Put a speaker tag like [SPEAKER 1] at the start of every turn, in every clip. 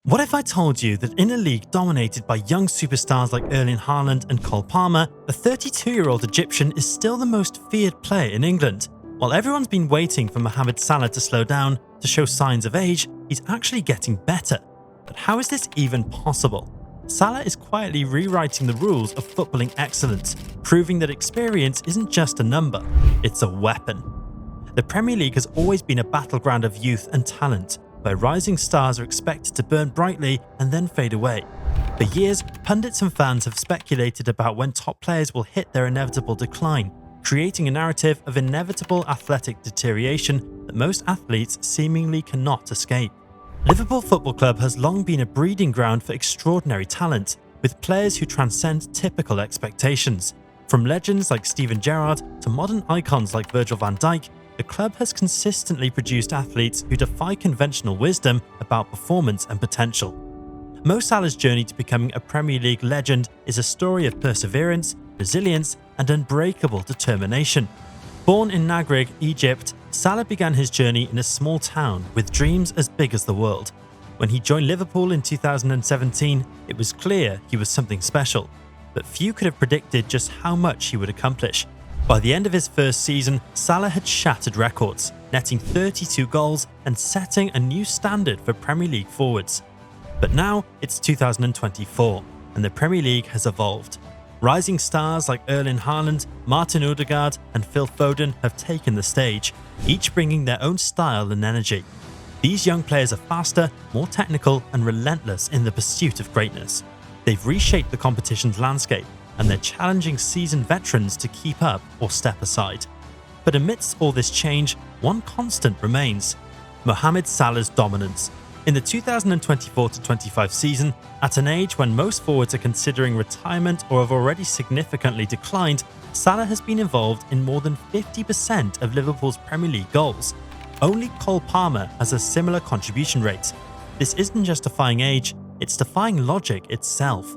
[SPEAKER 1] What if I told you that in a league dominated by young superstars like Erling Haaland and Cole Palmer, a 32-year-old Egyptian is still the most feared player in England? While everyone's been waiting for Mohamed Salah to slow down, to show signs of age, he's actually getting better. But how is this even possible? Salah is quietly rewriting the rules of footballing excellence, proving that experience isn't just a number, it's a weapon. The Premier League has always been a battleground of youth and talent, where rising stars are expected to burn brightly and then fade away. For years, pundits and fans have speculated about when top players will hit their inevitable decline, creating a narrative of inevitable athletic deterioration that most athletes seemingly cannot escape. Liverpool Football Club has long been a breeding ground for extraordinary talent, with players who transcend typical expectations. From legends like Steven Gerrard to modern icons like Virgil van Dijk, the club has consistently produced athletes who defy conventional wisdom about performance and potential. Mo Salah's journey to becoming a Premier League legend is a story of perseverance, resilience, and unbreakable determination. Born in Nagreg, Egypt, Salah began his journey in a small town with dreams as big as the world. When he joined Liverpool in 2017, it was clear he was something special, but few could have predicted just how much he would accomplish. By the end of his first season, Salah had shattered records, netting 32 goals and setting a new standard for Premier League forwards. But now it's 2024, and the Premier League has evolved. Rising stars like Erling Haaland, Martin Odegaard, and Phil Foden have taken the stage, each bringing their own style and energy. These young players are faster, more technical, and relentless in the pursuit of greatness. They've reshaped the competition's landscape, and they're challenging seasoned veterans to keep up or step aside. But amidst all this change, one constant remains: Mohamed Salah's dominance. In the 2024-25 season, at an age when most forwards are considering retirement or have already significantly declined, Salah has been involved in more than 50% of Liverpool's Premier League goals. Only Cole Palmer has a similar contribution rate. This isn't just defying age, it's defying logic itself.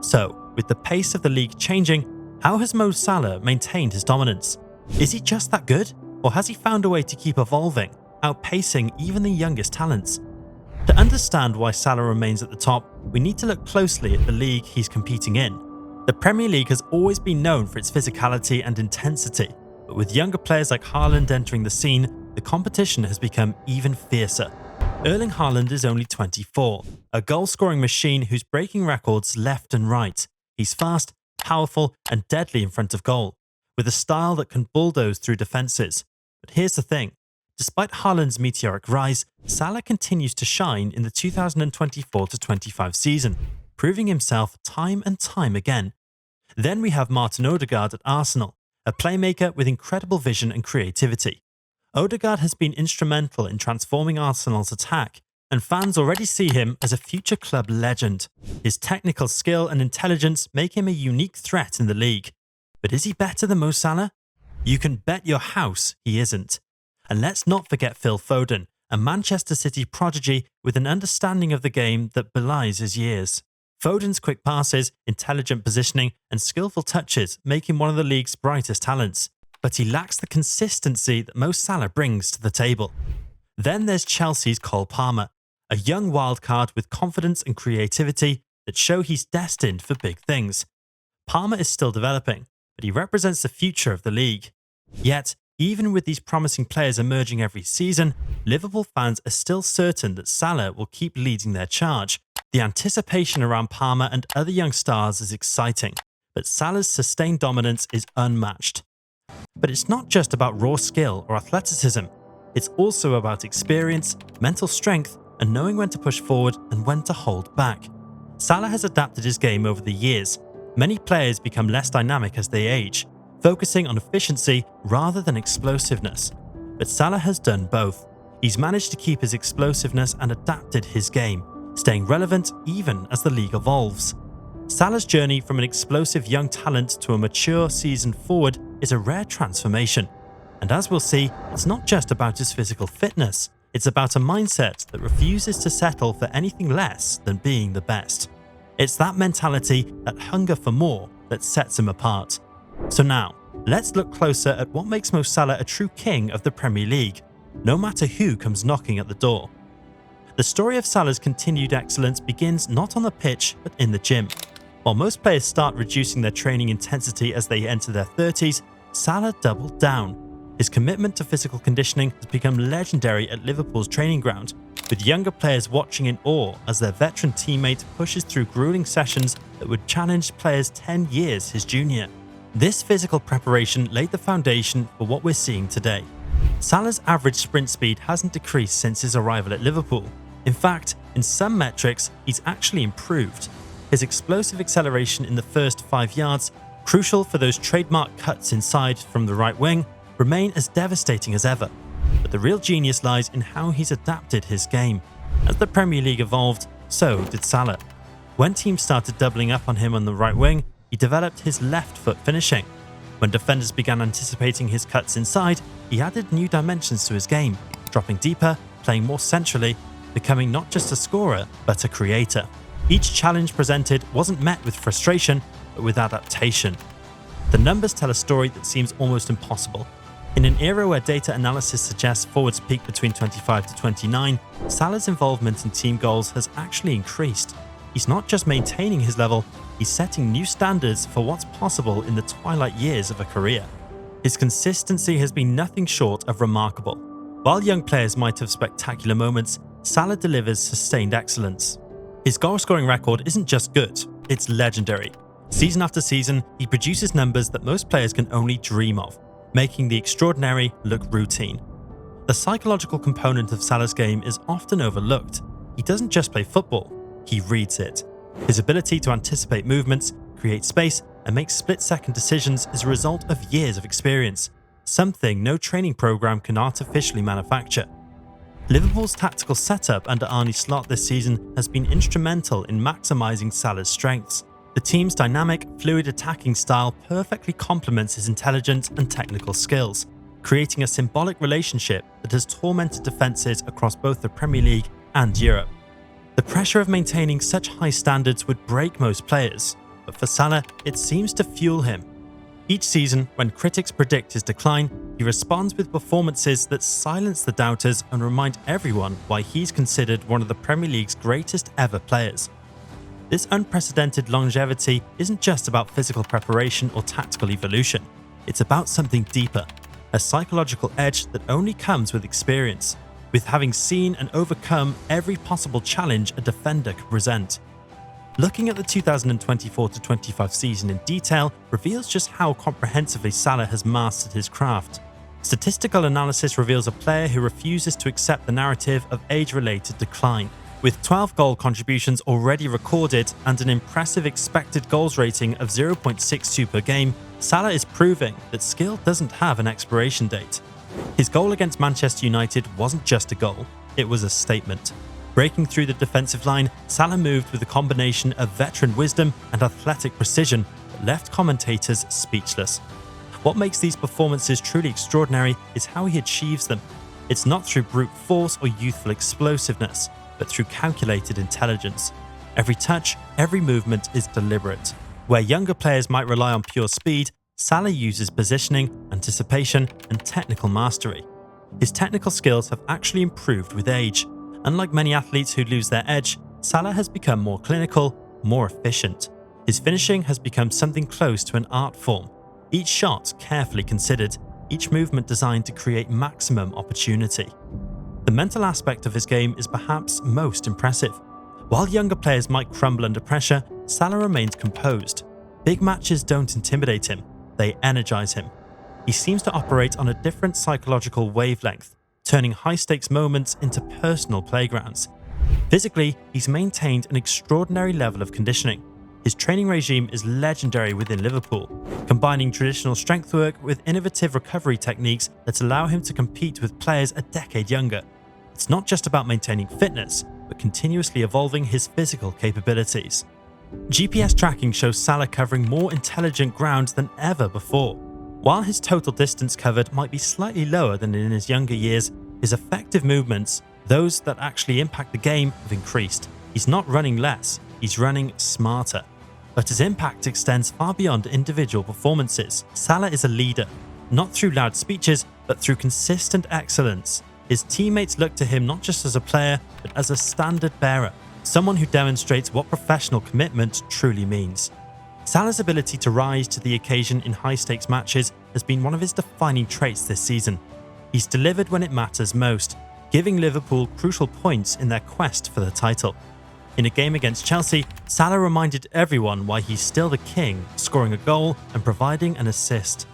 [SPEAKER 1] So, with the pace of the league changing, how has Mo Salah maintained his dominance? Is he just that good? Or has he found a way to keep evolving, outpacing even the youngest talents? To understand why Salah remains at the top, we need to look closely at the league he's competing in. The Premier League has always been known for its physicality and intensity, but with younger players like Haaland entering the scene, the competition has become even fiercer. Erling Haaland is only 24, a goal-scoring machine who's breaking records left and right. He's fast, powerful, and deadly in front of goal, with a style that can bulldoze through defences. But here's the thing: despite Haaland's meteoric rise, Salah continues to shine in the 2024-25 season, proving himself time and time again. Then we have Martin Odegaard at Arsenal, a playmaker with incredible vision and creativity. Odegaard has been instrumental in transforming Arsenal's attack, and fans already see him as a future club legend. His technical skill and intelligence make him a unique threat in the league. But is he better than Mo Salah? You can bet your house he isn't. And let's not forget Phil Foden, a Manchester City prodigy with an understanding of the game that belies his years. Foden's quick passes, intelligent positioning, and skillful touches make him one of the league's brightest talents. But he lacks the consistency that Mo Salah brings to the table. Then there's Chelsea's Cole Palmer, a young wildcard with confidence and creativity that show he's destined for big things. Palmer is still developing, but he represents the future of the league. Yet, even with these promising players emerging every season, Liverpool fans are still certain that Salah will keep leading their charge. The anticipation around Palmer and other young stars is exciting, but Salah's sustained dominance is unmatched. But it's not just about raw skill or athleticism. It's also about experience, mental strength, and knowing when to push forward and when to hold back. Salah has adapted his game over the years. Many players become less dynamic as they age, focusing on efficiency rather than explosiveness. But Salah has done both. He's managed to keep his explosiveness and adapted his game, staying relevant even as the league evolves. Salah's journey from an explosive young talent to a mature seasoned forward is a rare transformation. And as we'll see, it's not just about his physical fitness, it's about a mindset that refuses to settle for anything less than being the best. It's that mentality, that hunger for more, that sets him apart. So now, let's look closer at what makes Mo Salah a true king of the Premier League, no matter who comes knocking at the door. The story of Salah's continued excellence begins not on the pitch, but in the gym. While most players start reducing their training intensity as they enter their 30s, Salah doubled down. His commitment to physical conditioning has become legendary at Liverpool's training ground, with younger players watching in awe as their veteran teammate pushes through grueling sessions that would challenge players 10 years his junior. This physical preparation laid the foundation for what we're seeing today. Salah's average sprint speed hasn't decreased since his arrival at Liverpool. In fact, in some metrics, he's actually improved. His explosive acceleration in the first 5 yards, crucial for those trademark cuts inside from the right wing, remain as devastating as ever. But the real genius lies in how he's adapted his game. As the Premier League evolved, so did Salah. When teams started doubling up on him on the right wing, he developed his left foot finishing. When defenders began anticipating his cuts inside, he added new dimensions to his game, dropping deeper, playing more centrally, becoming not just a scorer, but a creator. Each challenge presented wasn't met with frustration, but with adaptation. The numbers tell a story that seems almost impossible. In an era where data analysis suggests forwards peak between 25 to 29, Salah's involvement in team goals has actually increased. He's not just maintaining his level, he's setting new standards for what's possible in the twilight years of a career. His consistency has been nothing short of remarkable. While young players might have spectacular moments, Salah delivers sustained excellence. His goal-scoring record isn't just good, it's legendary. Season after season, he produces numbers that most players can only dream of, making the extraordinary look routine. The psychological component of Salah's game is often overlooked. He doesn't just play football, he reads it. His ability to anticipate movements, create space, and make split-second decisions is a result of years of experience, something no training program can artificially manufacture. Liverpool's tactical setup under Arne Slot this season has been instrumental in maximising Salah's strengths. The team's dynamic, fluid attacking style perfectly complements his intelligence and technical skills, creating a symbolic relationship that has tormented defences across both the Premier League and Europe. The pressure of maintaining such high standards would break most players, but for Salah, it seems to fuel him. Each season, when critics predict his decline, he responds with performances that silence the doubters and remind everyone why he's considered one of the Premier League's greatest ever players. This unprecedented longevity isn't just about physical preparation or tactical evolution. It's about something deeper, a psychological edge that only comes with experience, with having seen and overcome every possible challenge a defender could present. Looking at the 2024-25 season in detail reveals just how comprehensively Salah has mastered his craft. Statistical analysis reveals a player who refuses to accept the narrative of age-related decline. With 12 goal contributions already recorded and an impressive expected goals rating of 0.62 per game, Salah is proving that skill doesn't have an expiration date. His goal against Manchester United wasn't just a goal, it was a statement. Breaking through the defensive line, Salah moved with a combination of veteran wisdom and athletic precision that left commentators speechless. What makes these performances truly extraordinary is how he achieves them. It's not through brute force or youthful explosiveness, but through calculated intelligence. Every touch, every movement is deliberate. Where younger players might rely on pure speed, Salah uses positioning, anticipation, and technical mastery. His technical skills have actually improved with age. Unlike many athletes who lose their edge, Salah has become more clinical, more efficient. His finishing has become something close to an art form. Each shot carefully considered, each movement designed to create maximum opportunity. The mental aspect of his game is perhaps most impressive. While younger players might crumble under pressure, Salah remains composed. Big matches don't intimidate him, they energize him. He seems to operate on a different psychological wavelength, turning high-stakes moments into personal playgrounds. Physically, he's maintained an extraordinary level of conditioning. His training regime is legendary within Liverpool, combining traditional strength work with innovative recovery techniques that allow him to compete with players a decade younger. It's not just about maintaining fitness, but continuously evolving his physical capabilities. GPS tracking shows Salah covering more intelligent ground than ever before. While his total distance covered might be slightly lower than in his younger years, his effective movements, those that actually impact the game, have increased. He's not running less, he's running smarter. But his impact extends far beyond individual performances. Salah is a leader, not through loud speeches, but through consistent excellence. His teammates look to him not just as a player, but as a standard bearer, someone who demonstrates what professional commitment truly means. Salah's ability to rise to the occasion in high-stakes matches has been one of his defining traits this season. He's delivered when it matters most, giving Liverpool crucial points in their quest for the title. In a game against Chelsea, Salah reminded everyone why he's still the king, scoring a goal and providing an assist.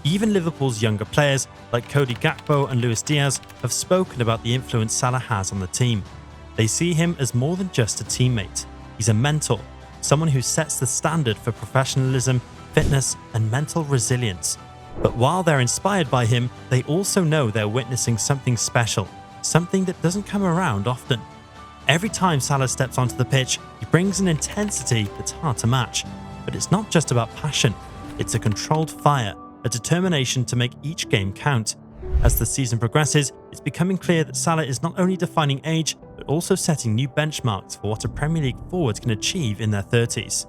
[SPEAKER 1] Even Liverpool's younger players, like Cody Gakpo and Luis Diaz, have spoken about the influence Salah has on the team. They see him as more than just a teammate. He's a mentor, someone who sets the standard for professionalism, fitness, and mental resilience. But while they're inspired by him, they also know they're witnessing something special, something that doesn't come around often. Every time Salah steps onto the pitch, he brings an intensity that's hard to match. But it's not just about passion, it's a controlled fire, a determination to make each game count. As the season progresses, it's becoming clear that Salah is not only defining age, but also setting new benchmarks for what a Premier League forward can achieve in their 30s.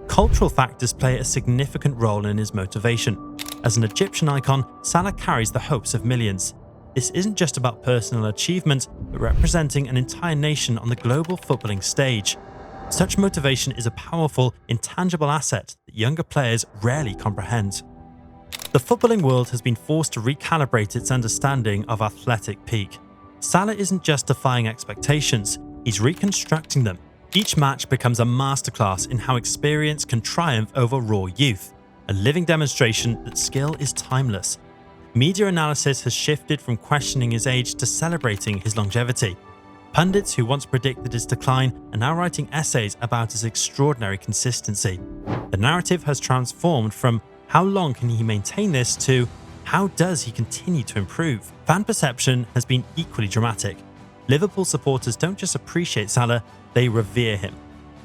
[SPEAKER 1] Cultural factors play a significant role in his motivation. As an Egyptian icon, Salah carries the hopes of millions. This isn't just about personal achievement, but representing an entire nation on the global footballing stage. Such motivation is a powerful, intangible asset that younger players rarely comprehend. The footballing world has been forced to recalibrate its understanding of athletic peak. Salah isn't just defying expectations, he's reconstructing them. Each match becomes a masterclass in how experience can triumph over raw youth, a living demonstration that skill is timeless. Media analysis has shifted from questioning his age to celebrating his longevity. Pundits who once predicted his decline are now writing essays about his extraordinary consistency. The narrative has transformed from "how long can he maintain this" to "how does he continue to improve?" Fan perception has been equally dramatic. Liverpool supporters don't just appreciate Salah, they revere him.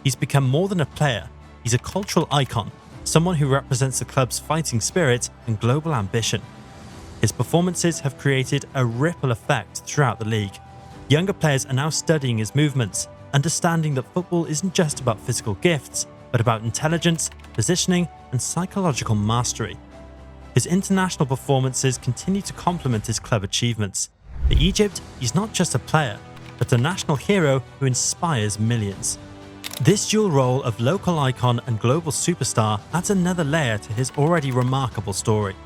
[SPEAKER 1] He's become more than a player, he's a cultural icon, someone who represents the club's fighting spirit and global ambition. His performances have created a ripple effect throughout the league. Younger players are now studying his movements, understanding that football isn't just about physical gifts, but about intelligence, positioning, and psychological mastery. His international performances continue to complement his club achievements. For Egypt, he's not just a player, but a national hero who inspires millions. This dual role of local icon and global superstar adds another layer to his already remarkable story.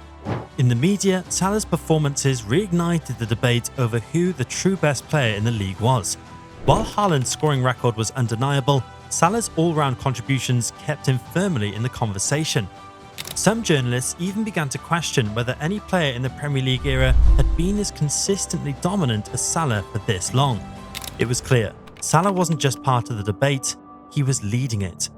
[SPEAKER 1] In the media, Salah's performances reignited the debate over who the true best player in the league was. While Haaland's scoring record was undeniable, Salah's all-round contributions kept him firmly in the conversation. Some journalists even began to question whether any player in the Premier League era had been as consistently dominant as Salah for this long. It was clear, Salah wasn't just part of the debate, he was leading it.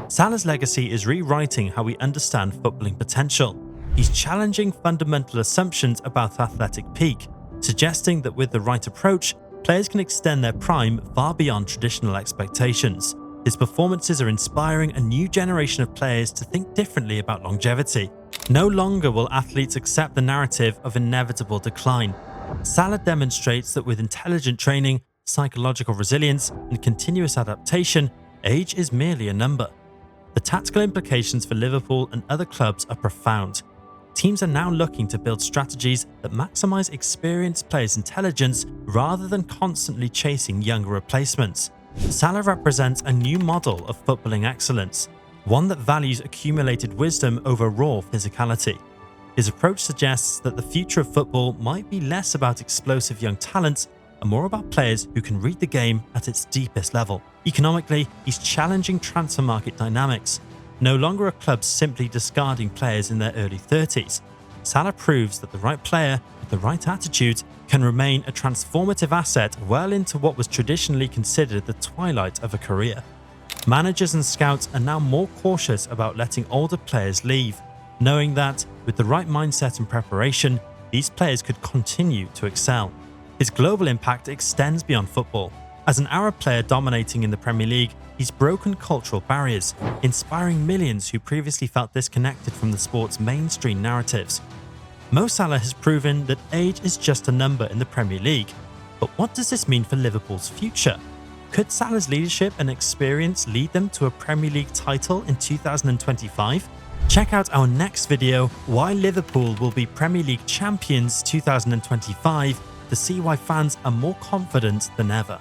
[SPEAKER 1] Salah's legacy is rewriting how we understand footballing potential. He's challenging fundamental assumptions about athletic peak, suggesting that with the right approach, players can extend their prime far beyond traditional expectations. His performances are inspiring a new generation of players to think differently about longevity. No longer will athletes accept the narrative of inevitable decline. Salah demonstrates that with intelligent training, psychological resilience, and continuous adaptation, age is merely a number. The tactical implications for Liverpool and other clubs are profound. Teams are now looking to build strategies that maximize experienced players' intelligence rather than constantly chasing younger replacements. Salah represents a new model of footballing excellence, one that values accumulated wisdom over raw physicality. His approach suggests that the future of football might be less about explosive young talents and more about players who can read the game at its deepest level. Economically, he's challenging transfer market dynamics. No longer are clubs simply discarding players in their early 30s. Salah proves that the right player with the right attitude can remain a transformative asset well into what was traditionally considered the twilight of a career. Managers and scouts are now more cautious about letting older players leave, knowing that, with the right mindset and preparation, these players could continue to excel. His global impact extends beyond football. As an Arab player dominating in the Premier League, he's broken cultural barriers, inspiring millions who previously felt disconnected from the sport's mainstream narratives. Mo Salah has proven that age is just a number in the Premier League. But what does this mean for Liverpool's future? Could Salah's leadership and experience lead them to a Premier League title in 2025? Check out our next video, Why Liverpool Will Be Premier League Champions 2025, to see why fans are more confident than ever.